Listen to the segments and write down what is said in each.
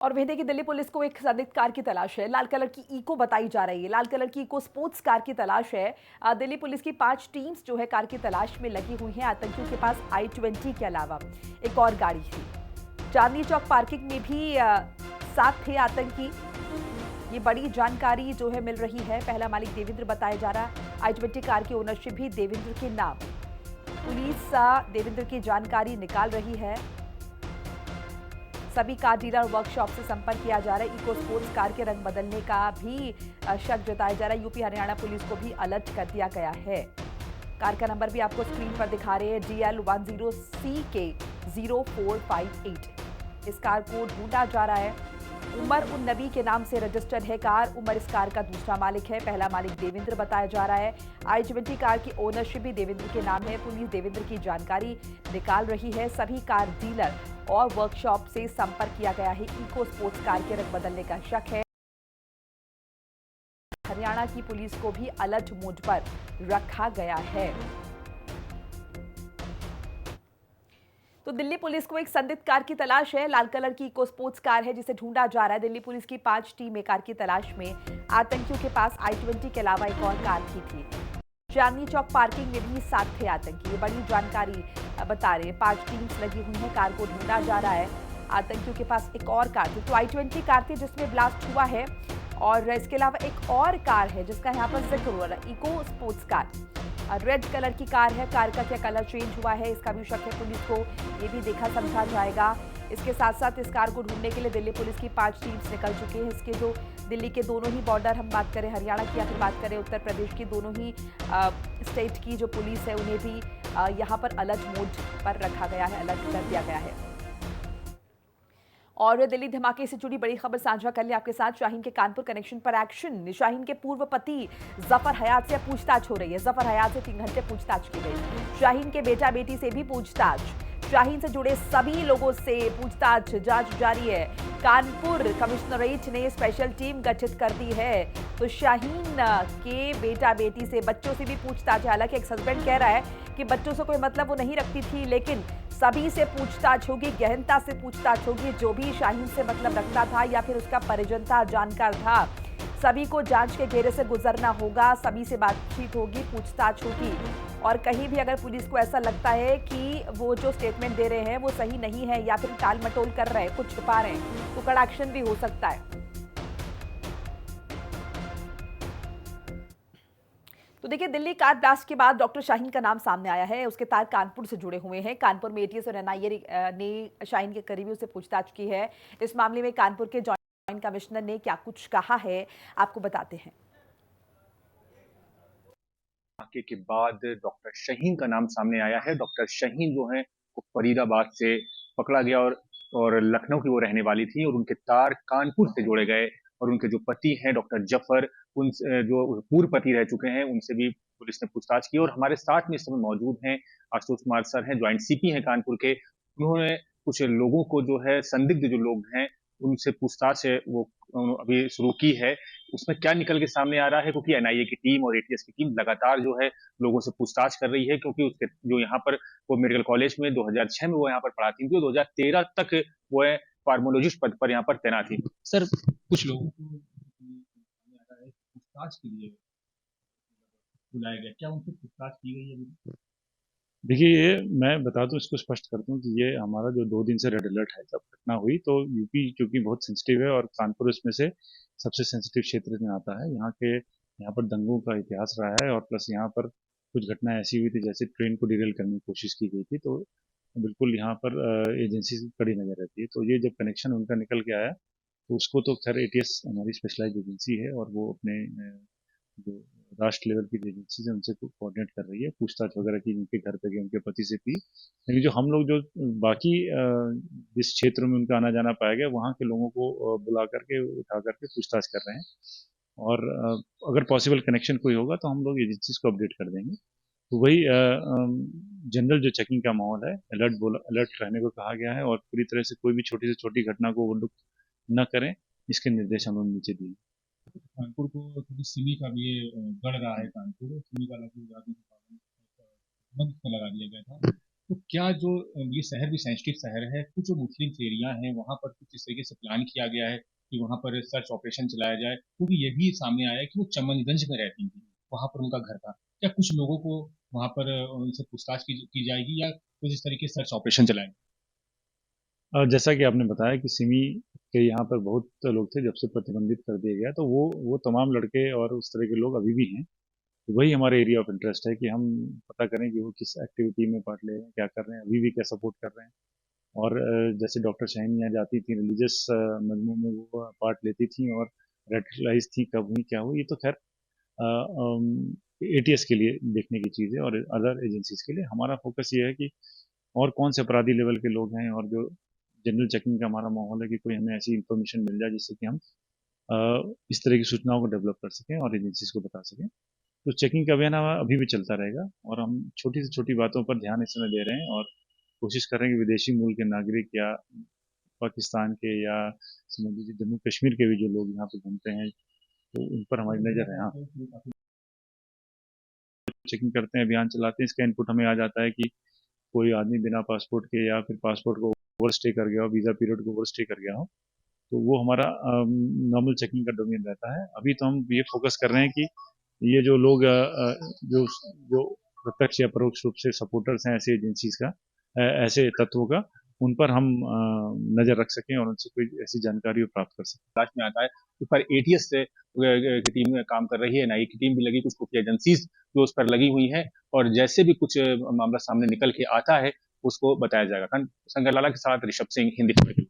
और वहीं देखिए दिल्ली पुलिस को एक संदिग्ध कार की तलाश है। लाल कलर की इको बताई जा रही है। लाल कलर की इको स्पोर्ट्स कार की तलाश है। दिल्ली पुलिस की 5 टीम्स जो है कार की तलाश में लगी हुई हैं। आतंकियों के पास i20 के अलावा एक और गाड़ी थी। चांदनी चौक पार्किंग में भी साथ थे आतंकी। ये बड़ी जानकारी जो है मिल रही है। पहला मालिक देवेंद्र बताया जा रहा है। i20 कार की ओनरशिप भी देवेंद्र के नाम। पुलिस देवेंद्र की जानकारी निकाल रही है। सभी कार डीलर वर्कशॉप से संपर्क किया जा रहा है। इको स्पोर्ट्स कार के रंग बदलने का भी शक जताया जा रहा है। यूपी हरियाणा पुलिस को भी अलर्ट कर दिया गया है। कार का नंबर भी आपको स्क्रीन पर दिखा रहे हैं, DL10CK0458। इस कार को ढूंढा जा रहा है। उमर उन नबी के नाम से रजिस्टर्ड है कार। उमर इस कार का दूसरा मालिक है। पहला मालिक देवेंद्र बताया जा रहा है। i20 कार की ओनरशिप भी देवेंद्र के नाम है। पुलिस देवेंद्र की जानकारी निकाल रही है। सभी कार डीलर और वर्कशॉप से संपर्क किया गया है। इको स्पोर्ट्स कार के रंग बदलने का शक है। हरियाणा की पुलिस को भी अलर्ट मोड पर रखा गया है। तो दिल्ली पुलिस को एक संदिग्ध कार की तलाश है। लाल कलर की इको स्पोर्ट्स कार है जिसे ढूंढा जा रहा है। दिल्ली पुलिस की 5 टीमें कार की तलाश में। आतंकियों के पास i20 के अलावा एक और कार भी थी। चांदनी चौक पार्किंग में भी साथ थे आतंकी। ये बड़ी जानकारी बता रहे हैं। 5 टीम्स लगी हुई हैं। कार को ढूंढा जा रहा है। आतंकियों के पास एक और कार थी। तो i20 कार थी जिसमें ब्लास्ट हुआ है। और इसके अलावा एक और कार है जिसका यहाँ पर जिक्र हो रहा है, eco sports car. Red colour की कार है। कार का क्या कलर चेंज हुआ है इसका भी शक है पुलिस को। ये भी देखा समझा जाएगा। इसके साथ साथ इस कार को ढूंढने के लिए दिल्ली पुलिस की 5 टीम्स निकल चुकी हैं। इसके जो दिल्ली के दोनों ही बॉर्डर, हम बात करें हरियाणा की या फिर बात करें उत्तर प्रदेश की, दोनों ही स्टेट की जो पुलिस है उन्हें भी यहाँ पर अलर्ट मोड पर रखा गया है, अलर्ट कर दिया गया है। और दिल्ली धमाके से जुड़ी बड़ी खबर साझा कर ले आपके साथ। शाहीन के कानपुर कनेक्शन पर एक्शन। शाहीन के पूर्व पति जफर हयात से पूछताछ हो रही है। जफर हयात से 3 घंटे पूछताछ की गई। शाहीन के बेटा बेटी से भी पूछताछ। शाहीन से जुड़े सभी लोगों से पूछताछ, जांच जारी है। कानपुर कमिश्नरेट ने स्पेशल टीम गठित कर दी है। तो शाहीन के बेटा बेटी से, बच्चों से भी पूछताछ। हालांकि एक्स हस्बैंड कह रहा है कि बच्चों से कोई मतलब वो नहीं रखती थी, लेकिन सभी से पूछताछ होगी, गहनता से पूछताछ होगी। जो भी शाहीन से मतलब रखता था या फिर उसका परिजन था, जानकार था, सभी को जांच के घेरे से गुजरना होगा। सभी से बातचीत होगी, पूछताछ होगी। और कहीं भी अगर पुलिस को ऐसा लगता है कि वो जो स्टेटमेंट दे रहे हैं वो सही नहीं है या फिर टाल मटोल कर रहे हैं, कुछ छुपा रहे हैं, तो कड़ा एक्शन भी हो सकता है। तो देखिए दिल्ली कार ब्लास्ट के बाद डॉक्टर शाहीन का नाम सामने आया है। उसके तार कानपुर से जुड़े हुए हैं। कानपुर में एटीएस और एनआईए ने शाहीन के करीबियों से पूछताछ की है। इस मामले में कानपुर के जॉइंट कमिश्नर ने क्या कुछ कहा है, आपको बताते हैं। धमाके के बाद डॉक्टर शहीन का नाम सामने आया है। डॉक्टर शहीन जो है वो फरीदाबाद से पकड़ा गया और लखनऊ की वो रहने वाली थी और उनके तार कानपुर से जोड़े गए और उनके जो पति हैं डॉक्टर जफर, उन जो पूर्व पति रह चुके हैं, उनसे भी पुलिस ने पूछताछ की। और हमारे साथ में इस समय मौजूद हैं आशुतोष कुमार सर हैं, ज्वाइंट सीपी हैं कानपुर के। उन्होंने कुछ लोगों को जो है, संदिग्ध जो लोग हैं, उनसे पूछताछ है वो अभी शुरू की है। उसमें क्या निकल के सामने आ रहा है, क्योंकि एनआईए की टीम और एटीएस की टीम लगातार जो है लोगों से पूछताछ कर रही है, क्योंकि उसके जो यहाँ पर वो मेडिकल कॉलेज में 2006 में वो यहाँ पर पढ़ाती थी, 2013 तक वो है फार्मोलॉजिस्ट पद पर यहाँ पर तैनात थी। सर, कुछ लोगों को पूछताछ के लिए बुलाया गया, क्या उनसे पूछताछ की गई है अभी? देखिए, ये मैं बता दूं, इसको स्पष्ट कर दूं कि ये हमारा जो 2 दिन से रेड अलर्ट है, जब घटना हुई तो यूपी क्योंकि बहुत सेंसिटिव है और कानपुर इसमें से सबसे सेंसिटिव क्षेत्र में आता है। यहाँ पर दंगों का इतिहास रहा है और प्लस यहाँ पर कुछ घटना ऐसी हुई थी जैसे ट्रेन को डिरेल करने की कोशिश की गई थी। तो बिल्कुल यहाँ पर एजेंसी की कड़ी नजर रहती है। तो ये जब कनेक्शन उनका निकल के आया तो उसको तो खैर एटीएस हमारी स्पेशलाइज एजेंसी है और वो अपने जो राष्ट्र लेवल की एजेंसी है उनसे कोऑर्डिनेट कर रही है, पूछताछ वगैरह की, उनके घर पे गए, उनके पति से की। लेकिन जो हम लोग जो बाकी जिस क्षेत्र में उनका आना जाना पाया गया, वहाँ के लोगों को बुला करके, उठा करके पूछताछ कर रहे हैं। और अगर पॉसिबल कनेक्शन कोई होगा तो हम लोग एजेंसीज को अपडेट कर देंगे। तो वही जनरल जो चेकिंग का माहौल है, अलर्ट रहने को कहा गया है और पूरी तरह से कोई भी छोटी से छोटी घटना को वो लोग न करें, इसके निर्देश हम लोग नीचे दिए। कानपुर को थोड़ी सिमी का भी गढ़ रहा है। कानपुर सिमी का लगभग प्रतिबंध लगा दिया गया था। तो क्या जो ये शहर भी सेंसिटिव शहर है, कुछ जो मुस्लिम एरिया हैं वहाँ पर कुछ इस तरीके से प्लान किया गया है कि वहाँ पर सर्च ऑपरेशन चलाया जाए, क्योंकि ये भी सामने आया है कि वो चमनगंज में रहती थी, वहाँ पर उनका घर था। क्या कुछ लोगों को वहाँ पर उनसे पूछताछ की जाएगी या कुछ इस तरीके से सर्च ऑपरेशन चलाएंगे? जैसा कि आपने बताया कि सिमी के यहाँ पर बहुत लोग थे जब से प्रतिबंधित कर दिया गया, तो वो तमाम लड़के और उस तरह के लोग अभी भी हैं। तो वही हमारे एरिया ऑफ इंटरेस्ट है कि हम पता करें कि वो किस एक्टिविटी में पार्ट ले रहे हैं, क्या कर रहे हैं, अभी भी क्या सपोर्ट कर रहे हैं। और जैसे डॉक्टर शाहीन यहाँ जाती थी रिलीजियस मजमू में वो पार्ट लेती थी और रेडिकलाइज थी, कब हुई क्या हुई, ये तो खैर एटीएस के लिए देखने की चीज़ है और अदर एजेंसीज के लिए। हमारा फोकस ये है कि और कौन से अपराधी लेवल के लोग हैं और जो जनरल चेकिंग का हमारा माहौल है कि कोई हमें ऐसी इन्फॉर्मेशन मिल जाए जिससे कि हम इस तरह की सूचनाओं को डेवलप कर सकें और एजेंसीज को बता सकें। तो चेकिंग का अभियान अभी भी चलता रहेगा और हम छोटी से छोटी बातों पर ध्यान इस समय दे रहे हैं और कोशिश कर रहे हैं कि विदेशी मूल के नागरिक या पाकिस्तान के या समझ लीजिए जम्मू कश्मीर के भी जो लोग यहाँ पे घूमते हैं तो उन पर हमारी नज़र है। हाँ, चेकिंग करते हैं, अभियान चलाते हैं, इसका इनपुट हमें आ जाता है कि कोई आदमी बिना पासपोर्ट के या फिर पासपोर्ट को ओवर स्टे कर गया हो, वीज़ा पीरियड को ओवर स्टे कर गया हो, तो वो हमारा नॉर्मल चेकिंग का डोमेन रहता है। अभी तो हम ये फोकस कर रहे हैं कि ये जो लोग जो जो प्रत्यक्ष या परोक्ष रूप से सपोर्टर्स हैं ऐसी एजेंसीज का, ऐसे तत्वों का, उन पर हम नज़र रख सकें और उनसे कोई ऐसी जानकारी प्राप्त कर सकें। तलाश में आता है। उस पर एटीएस से की टीम काम कर रही है, एनआईए की टीम भी लगी, कुछ खुफिया एजेंसीज जो उस पर लगी हुई हैं और जैसे भी कुछ मामला सामने निकल के आता है उसको बताया जाएगा। संगर लाला के साथ ऋषभ सिंह, हिंदी खबर।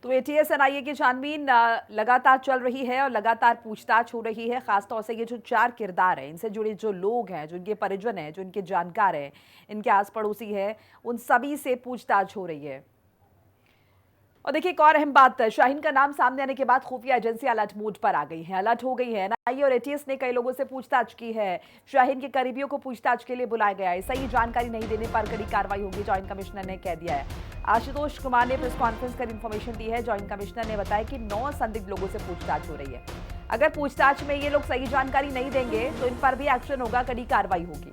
तो एटीएस एनआईए की छानबीन लगातार चल रही है और लगातार पूछताछ हो रही है। खासतौर से ये जो 4 किरदार हैं, इनसे जुड़े जो लोग हैं, जो इनके परिजन हैं, जो इनके जानकार हैं, इनके आस पड़ोसी हैं, उन सभी से पूछताछ हो रही है। और देखिए एक और अहम बात, शाहीन का नाम सामने आने के बाद खुफिया एजेंसी अलर्ट मोड पर आ गई है, अलर्ट हो गई है। एनआईए और एटीएस ने कई लोगों से पूछताछ की है, शाहीन के करीबियों को पूछताछ के लिए बुलाया गया है। सही जानकारी नहीं देने पर कड़ी कार्रवाई होगी, जॉइंट कमिश्नर ने कह दिया है। आशुतोष कुमार ने प्रेस कॉन्फ्रेंस कर इन्फॉर्मेशन दी है। जॉइंट कमिश्नर ने बताया कि 9 संदिग्ध लोगों से पूछताछ हो रही है। अगर पूछताछ में ये लोग सही जानकारी नहीं देंगे तो इन पर भी एक्शन होगा, कड़ी कार्रवाई होगी।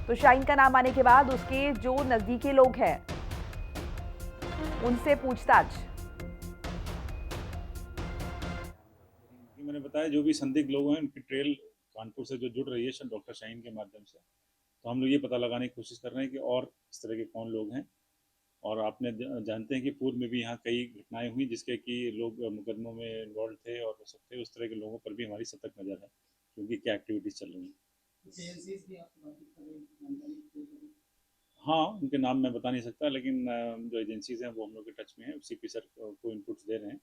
तो शाहीन का नाम आने के बाद उसके जो नजदीकी लोग हैं उनसे पूछताछ। मैंने बताया जो भी संदिग्ध लोग हैं उनकी ट्रेल कानपुर से जो जुड़ रही है डॉक्टर शाहीन के माध्यम से, तो हम लोग ये पता लगाने की कोशिश कर रहे हैं कि और इस तरह के कौन लोग हैं। और आपने जानते हैं कि पूर्व में भी यहाँ कई घटनाएं हुई जिसके कि लोग मुकदमों में इन्वॉल्व थे और वो सब थे, उस तरह के लोगों पर भी हमारी सतर्क नज़र है क्योंकि क्या एक्टिविटीज़ चल रही हैं। हाँ, उनके नाम मैं बता नहीं सकता, लेकिन जो एजेंसीज हैं वो हम लोग के टच में है, सीपी सर को इनपुट्स दे रहे हैं,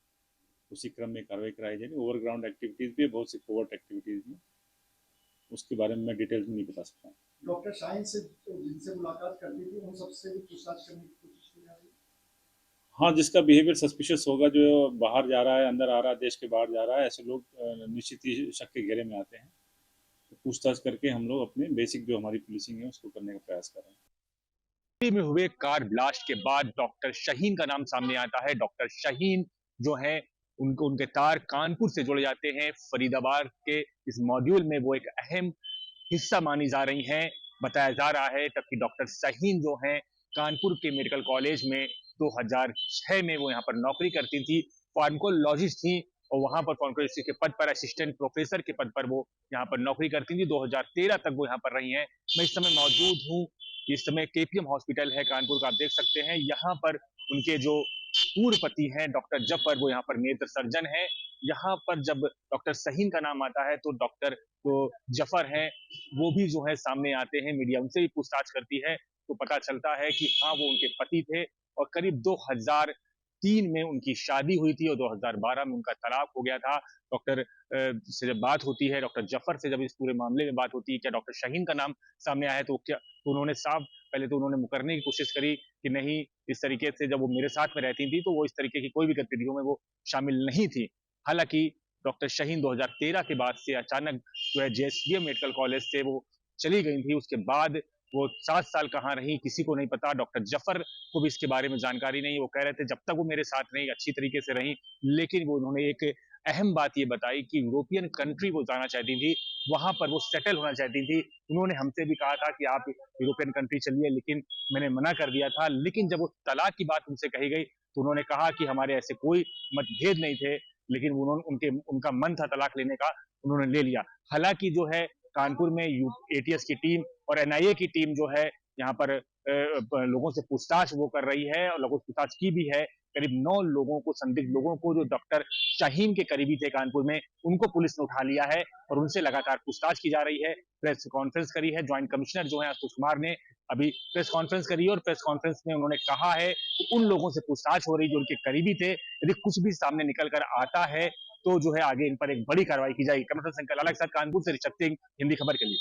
उसी क्रम में कार्रवाई कराई जाएगी। ओवरग्राउंड एक्टिविटीज़ भी है, बहुत सी कोवर्ट एक्टिविटीज़ भी, उसके बारे में मैं डिटेल्स में नहीं बता सकता। डॉक्टर शाहीन से जिनसे मुलाकात करनी थी उन सबसे भी पूछताछ करने की कोशिश की जा रही है। हाँ, जिसका बिहेवियर सस्पिशियस होगा, जो बाहर जा रहा है, अंदर आ रहा है, देश के बाहर जा रहा है, ऐसे लोग निश्चित ही शक के घेरे में आते हैं। तो पूछताछ करके हम लोग अपने बेसिक जो हमारी पुलिसिंग है उसको करने का प्रयास कर रहे हैं। दिल्ली में हुए कार ब्लास्ट के बाद डॉक्टर शाहीन का नाम सामने आता है। डॉक्टर शाहीन जो है उनके तार कानपुर से जुड़े जाते हैं। फरीदाबाद के इस मॉड्यूल में वो एक अहम हिस्सा मानी जा रही हैं। बताया जा रहा है तब कि डॉक्टर शाहीन जो है कानपुर के मेडिकल कॉलेज में 2006 में वो यहाँ पर नौकरी करती थी, फार्माकोलॉजिस्ट थी और वहां पर फार्माकोलॉजिस्ट के पद पर, असिस्टेंट प्रोफेसर के पद पर वो यहाँ पर नौकरी करती थी। 2013 तक वो यहाँ पर रही हैं। मैं इस समय मौजूद हूँ, इस समय केपीएम हॉस्पिटल है कानपुर का, आप देख सकते हैं। यहाँ पर उनके जो पूर्व पति हैं डॉक्टर जफर, वो यहाँ पर नेत्र सर्जन है। यहाँ पर जब डॉक्टर शाहीन का नाम आता है तो डॉक्टर जो जफर हैं वो भी जो है सामने आते हैं, मीडिया उनसे भी पूछताछ करती है तो पता चलता है कि हाँ वो उनके पति थे और करीब 2003 में उनकी शादी हुई थी और 2012 में उनका तलाक हो गया था। डॉक्टर से जब बात होती है, डॉक्टर जफर से जब इस पूरे मामले में बात होती है, क्या डॉक्टर शाहीन का नाम सामने आया है, तो क्या तो उन्होंने साफ पहले तो उन्होंने मुकरने की कोशिश करी कि नहीं, इस तरीके से जब वो मेरे साथ में रहती थी तो वो इस तरीके की कोई भी गतिविधियों में वो शामिल नहीं थी। हालांकि डॉक्टर शाहीन 2013 के बाद से अचानक जो है जेएसवीएम मेडिकल कॉलेज से वो चली गई थी। उसके बाद वो 7 साल कहाँ रही किसी को नहीं पता। डॉक्टर जफर को भी इसके बारे में जानकारी नहीं। वो कह रहे थे जब तक वो मेरे साथ रही अच्छी तरीके से रही, लेकिन वो उन्होंने एक अहम बात ये बताई कि यूरोपियन कंट्री वो जाना चाहती थी, वहां पर वो सेटल होना चाहती थी। उन्होंने हमसे भी कहा था कि आप यूरोपियन कंट्री चलिए, लेकिन मैंने मना कर दिया था। लेकिन जब वो तलाक की बात उनसे कही गई तो उन्होंने कहा कि हमारे ऐसे कोई मतभेद नहीं थे, लेकिन उन्होंने उनका मन था तलाक लेने का, उन्होंने ले लिया। हालांकि जो है कानपुर में एटीएस की टीम और एनआईए की टीम जो है यहाँ पर लोगों से पूछताछ वो कर रही है और लोगों से पूछताछ की भी है। करीब 9 लोगों को, संदिग्ध लोगों को, जो डॉक्टर शाहीन के करीबी थे कानपुर में, उनको पुलिस ने उठा लिया है और उनसे लगातार पूछताछ की जा रही है। प्रेस कॉन्फ्रेंस करी है, ज्वाइंट कमिश्नर जो है आशुतोष कुमार ने अभी प्रेस कॉन्फ्रेंस करी है और प्रेस कॉन्फ्रेंस में उन्होंने कहा है कि उन लोगों से पूछताछ हो रही जो उनके करीबी थे। यदि कुछ भी सामने निकल कर आता है तो जो है आगे इन पर एक बड़ी कार्रवाई की जाएगी। कमिश्नर संकलाला के साथ कानपुर से ऋषभ सिंह, हिंदी खबर के लिए।